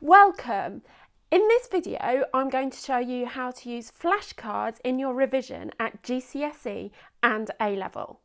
Welcome! In this video, I'm going to show you how to use flashcards in your revision at GCSE and A-level.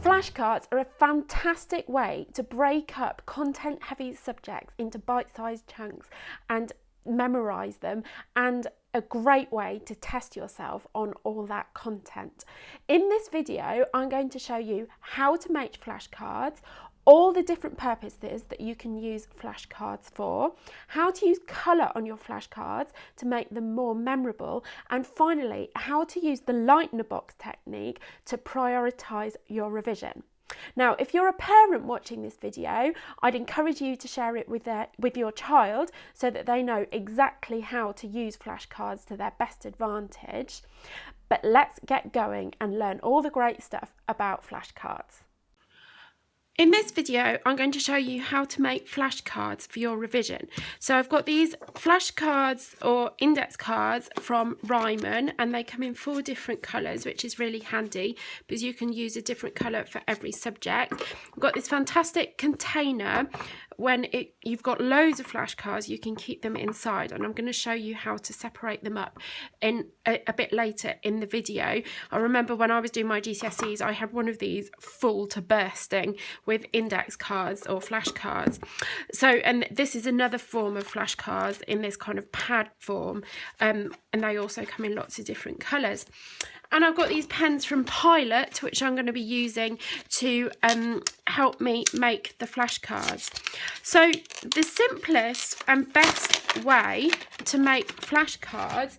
Flashcards are a fantastic way to break up content-heavy subjects into bite-sized chunks and memorise them, and a great way to test yourself on all that content. In this video, I'm going to show you how to make flashcards, all the different purposes that you can use flashcards for, how to use colour on your flashcards to make them more memorable, and finally, how to use the Leitner box technique to prioritise your revision. Now, if you're a parent watching this video, I'd encourage you to share it with your child so that they know exactly how to use flashcards to their best advantage. But let's get going and learn all the great stuff about flashcards. In this video, I'm going to show you how to make flashcards for your revision. So I've got these flashcards or index cards from Ryman, and they come in 4 different colours, which is really handy because you can use a different colour for every subject. I've got this fantastic container. When you've got loads of flashcards, you can keep them inside, and I'm going to show you how to separate them up in a bit later in the video. I remember when I was doing my GCSEs, I had one of these full to bursting with index cards or flashcards. So, and this is another form of flashcards in this kind of pad form, and they also come in lots of different colours. And I've got these pens from Pilot, which I'm going to be using to help me make the flashcards. So the simplest and best way to make flashcards,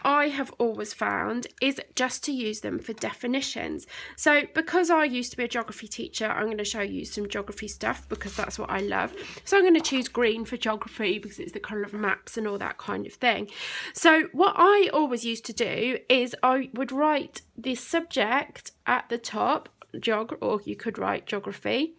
I have always found, is just to use them for definitions. So because I used to be a geography teacher, I'm going to show you some geography stuff because that's what I love. So I'm going to choose green for geography because it's the colour of maps and all that kind of thing. So what I always used to do is I would write the subject at the top, or you could write geography,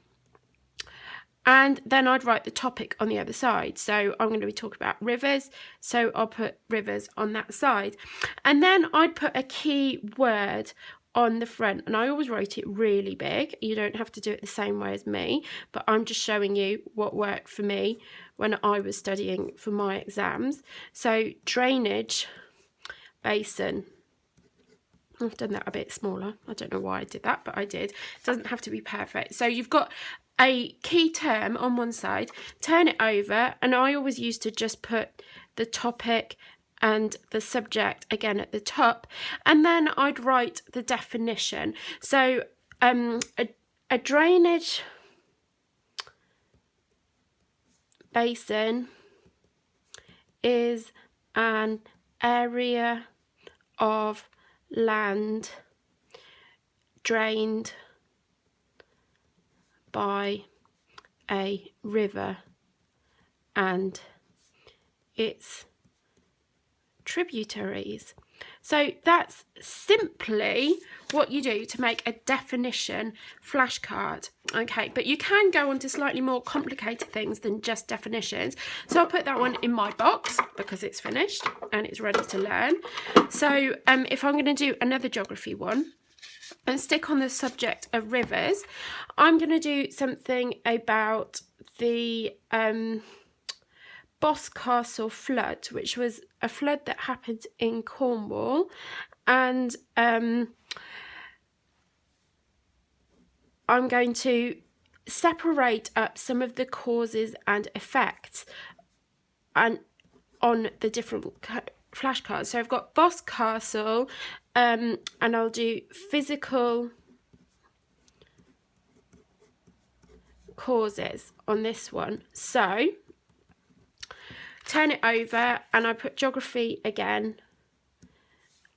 and then I'd write the topic on the other side. So I'm going to be talking about rivers, so I'll put rivers on that side. And then I'd put a key word on the front, and I always wrote it really big. You don't have to do it the same way as me, but I'm just showing you what worked for me when I was studying for my exams. So drainage basin. I've done that a bit smaller. I don't know why I did that, but I did. It doesn't have to be perfect. So you've got a key term on one side, turn it over, and I always used to just put the topic and the subject again at the top, and then I'd write the definition. So a drainage basin is an area of land drained by a river and its tributaries. So that's simply what you do to make a definition flashcard. Okay, but you can go on to slightly more complicated things than just definitions. So I'll put that one in my box because it's finished and it's ready to learn. So if I'm going to do another geography one and stick on the subject of rivers, I'm going to do something about the Boscastle flood, which was a flood that happened in Cornwall, and I'm going to separate up some of the causes and effects and on the different flashcards. So I've got Boscastle, and I'll do physical causes on this one. So turn it over, and I put geography again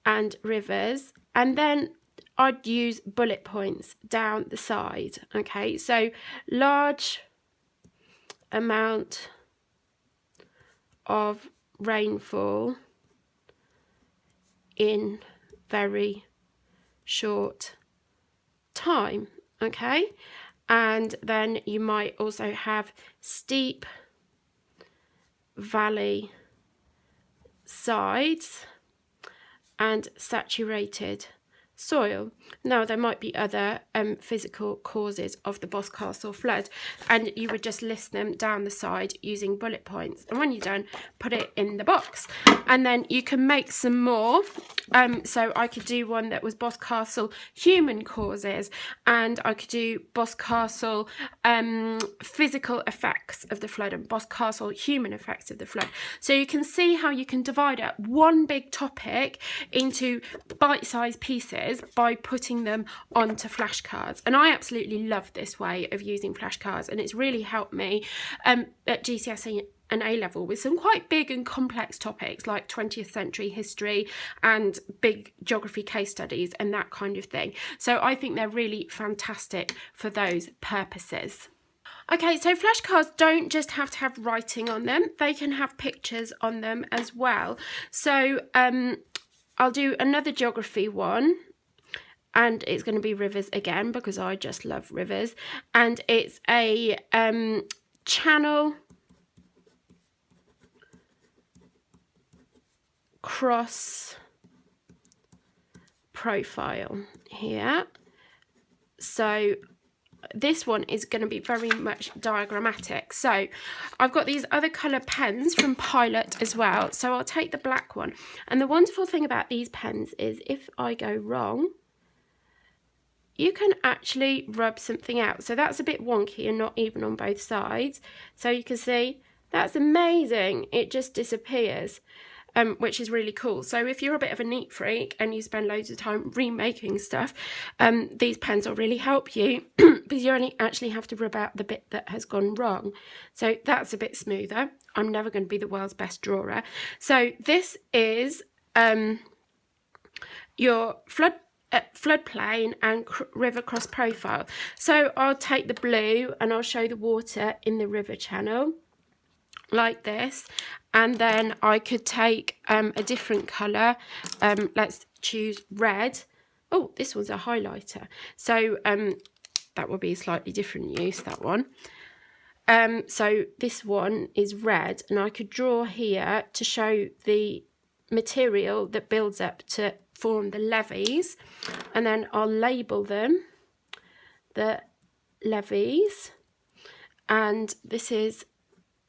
and rivers, and then I'd use bullet points down the side. Okay, so large amount of rainfall in very short time. Okay, and then you might also have steep valley sides and saturated soil. Now there might be other physical causes of the Boscastle flood, and you would just list them down the side using bullet points, and when you're done, put it in the box. And then you can make some more. So I could do one that was Boscastle human causes, and I could do Boscastle physical effects of the flood and Boscastle human effects of the flood. So you can see how you can divide up one big topic into bite-sized pieces by putting them onto flashcards. And I absolutely love this way of using flashcards, and it's really helped me at GCSE and A-level with some quite big and complex topics like 20th century history and big geography case studies and that kind of thing. So I think they're really fantastic for those purposes. Okay, so flashcards don't just have to have writing on them, they can have pictures on them as well. So I'll do another geography one, and it's going to be rivers again because I just love rivers, and it's a channel cross profile here. So this one is going to be very much diagrammatic. So I've got these other colour pens from Pilot as well, so I'll take the black one. And the wonderful thing about these pens is if I go wrong, you can actually rub something out. So that's a bit wonky and not even on both sides. So you can see that's amazing, it just disappears. Which is really cool. So if you're a bit of a neat freak and you spend loads of time remaking stuff, these pens will really help you because you only actually have to rub out the bit that has gone wrong. So that's a bit smoother. I'm never going to be the world's best drawer. So this is your floodplain and river cross profile. So I'll take the blue and I'll show the water in the river channel like this, and then I could take a different colour. Let's choose red. Oh, this one's a highlighter, so that will be a slightly different use, that one. So this one is red, and I could draw here to show the material that builds up to form the levees, and then I'll label them the levees, and this is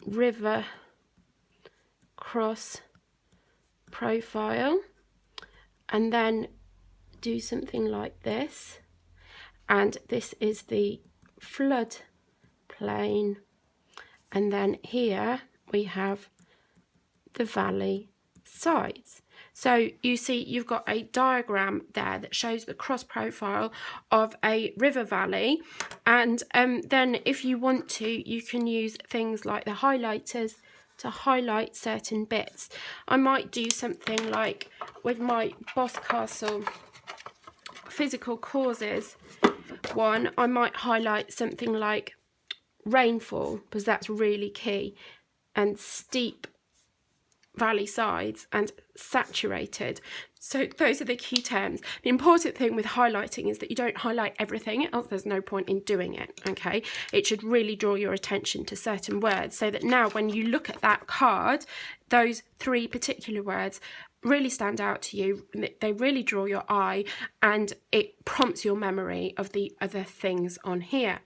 river cross profile, and then do something like this, and this is the flood plain, and then here we have the valley sides. So you see you've got a diagram there that shows the cross profile of a river valley, and then if you want to, you can use things like the highlighters to highlight certain bits. I might do something like with my Boscastle physical causes one, I might highlight something like rainfall because that's really key, and steep valley sides and saturated. So those are the key terms. The important thing with highlighting is that you don't highlight everything, else there's no point in doing it, okay? It should really draw your attention to certain words so that now when you look at that card, those three particular words really stand out to you, they really draw your eye, and it prompts your memory of the other things on here.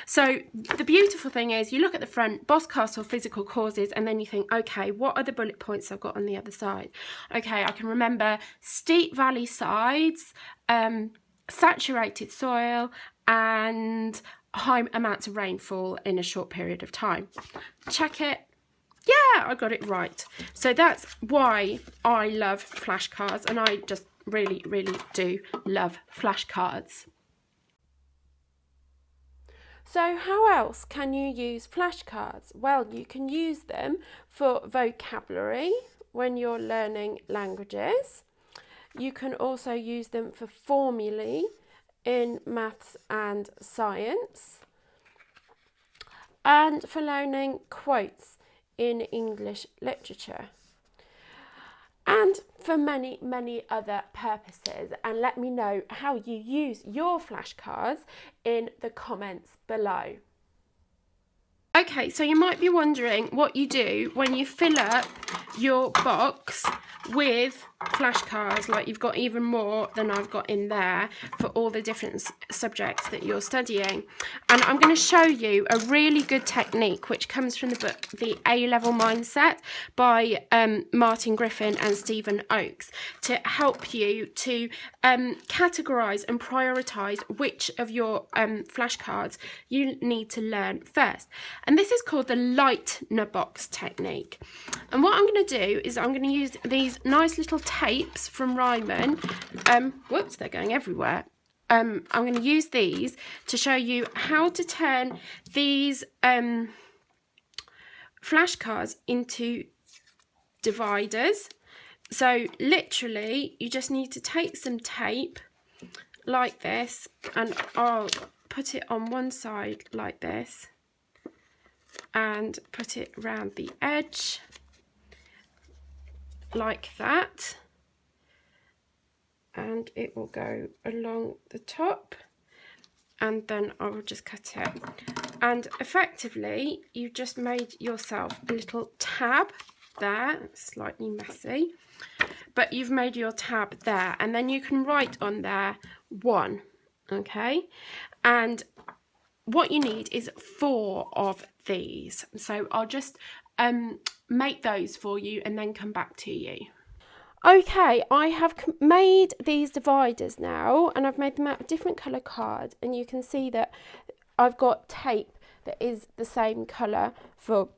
So the beautiful thing is you look at the front, Boscastle physical causes, and then you think, okay, what are the bullet points I've got on the other side? Okay, I can remember steep valley sides, saturated soil, and high amounts of rainfall in a short period of time. Check it. Yeah, I got it right. So that's why I love flashcards, and I just really, really do love flashcards. So how else can you use flashcards? Well, you can use them for vocabulary when you're learning languages. You can also use them for formulae in maths and science, and for learning quotes in English literature, and for many, many other purposes. And let me know how you use your flashcards in the comments below. Okay, so you might be wondering what you do when you fill up your box with flashcards, like you've got even more than I've got in there for all the different subjects that you're studying. And I'm going to show you a really good technique which comes from the book The A-Level Mindset by Martin Griffin and Stephen Oakes, to help you to categorize and prioritize which of your flashcards you need to learn first. And this is called the Leitner box technique. And what I'm going to do is I'm going to use these nice little tapes from Ryman. Whoops, they're going everywhere. I'm going to use these to show you how to turn these flashcards into dividers. So literally you just need to take some tape like this, and I'll put it on one side like this and put it around the edge like that, and it will go along the top, and then I will just cut it. And effectively you've just made yourself a little tab there. It's slightly messy, but you've made your tab there, and then you can write on there 1, okay? And what you need is 4 of these, so I'll just make those for you and then come back to you. Okay, I have made these dividers now, and I've made them out of different colour cards, and you can see that I've got tape that is the same colour for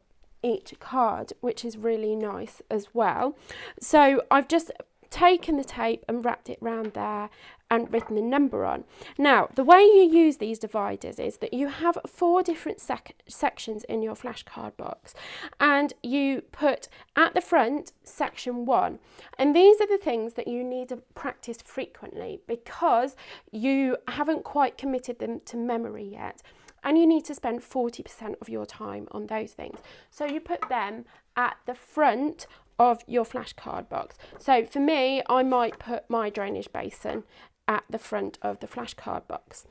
each card, which is really nice as well. So I've just taken the tape and wrapped it around there and written the number on. Now, the way you use these dividers is that you have 4 different sections in your flashcard box, and you put at the front section 1, and these are the things that you need to practice frequently because you haven't quite committed them to memory yet, and you need to spend 40% of your time on those things. So you put them at the front of your flashcard box. So for me, I might put my drainage basin at the front of the flashcard box.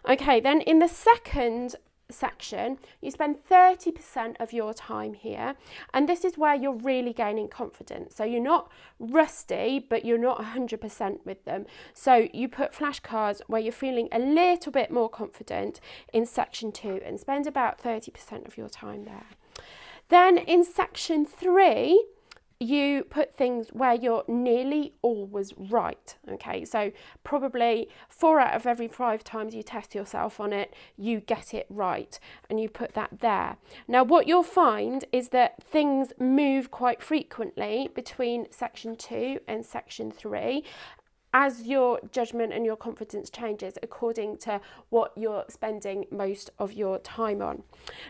Okay, then in the second section, you spend 30% of your time here, and this is where you're really gaining confidence. So you're not rusty, but you're not 100% with them. So you put flashcards where you're feeling a little bit more confident in section 2, and spend about 30% of your time there. Then in section 3, you put things where you're nearly always right, okay? So probably 4 out of every 5 times you test yourself on it, you get it right, and you put that there. Now, what you'll find is that things move quite frequently between section 2 and section 3, as your judgment and your confidence changes according to what you're spending most of your time on.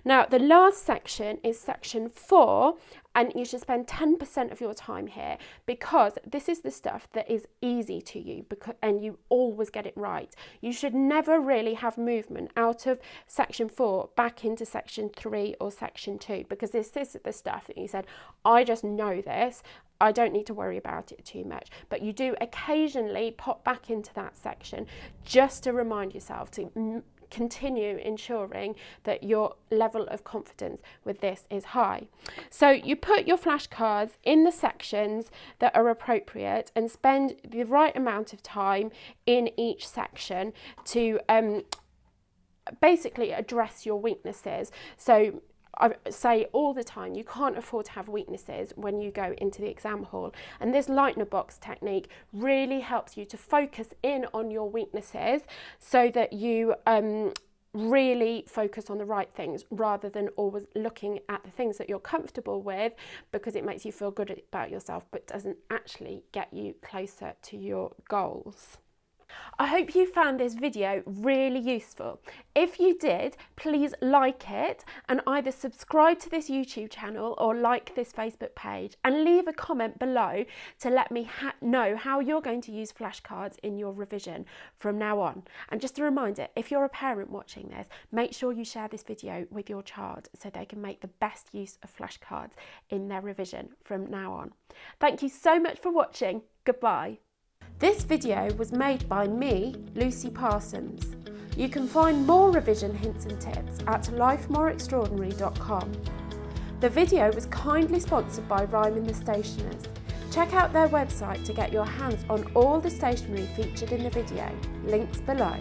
Now, the last section is section 4, and you should spend 10% of your time here, because this is the stuff that is easy to you, and you always get it right. You should never really have movement out of section 4 back into section 3 or section 2, because this is the stuff that you said, I just know this, I don't need to worry about it too much. But you do occasionally pop back into that section just to remind yourself to continue ensuring that your level of confidence with this is high. So you put your flashcards in the sections that are appropriate and spend the right amount of time in each section to basically address your weaknesses. So I say all the time, you can't afford to have weaknesses when you go into the exam hall, and this Leitner box technique really helps you to focus in on your weaknesses so that you really focus on the right things rather than always looking at the things that you're comfortable with, because it makes you feel good about yourself but doesn't actually get you closer to your goals. I hope you found this video really useful. If you did, please like it and either subscribe to this YouTube channel or like this Facebook page, and leave a comment below to let me know how you're going to use flashcards in your revision from now on. And just a reminder, if you're a parent watching this, make sure you share this video with your child so they can make the best use of flashcards in their revision from now on. Thank you so much for watching. Goodbye. This video was made by me, Lucy Parsons. You can find more revision hints and tips at lifemoreextraordinary.com. The video was kindly sponsored by Ryman the Stationers. Check out their website to get your hands on all the stationery featured in the video, links below.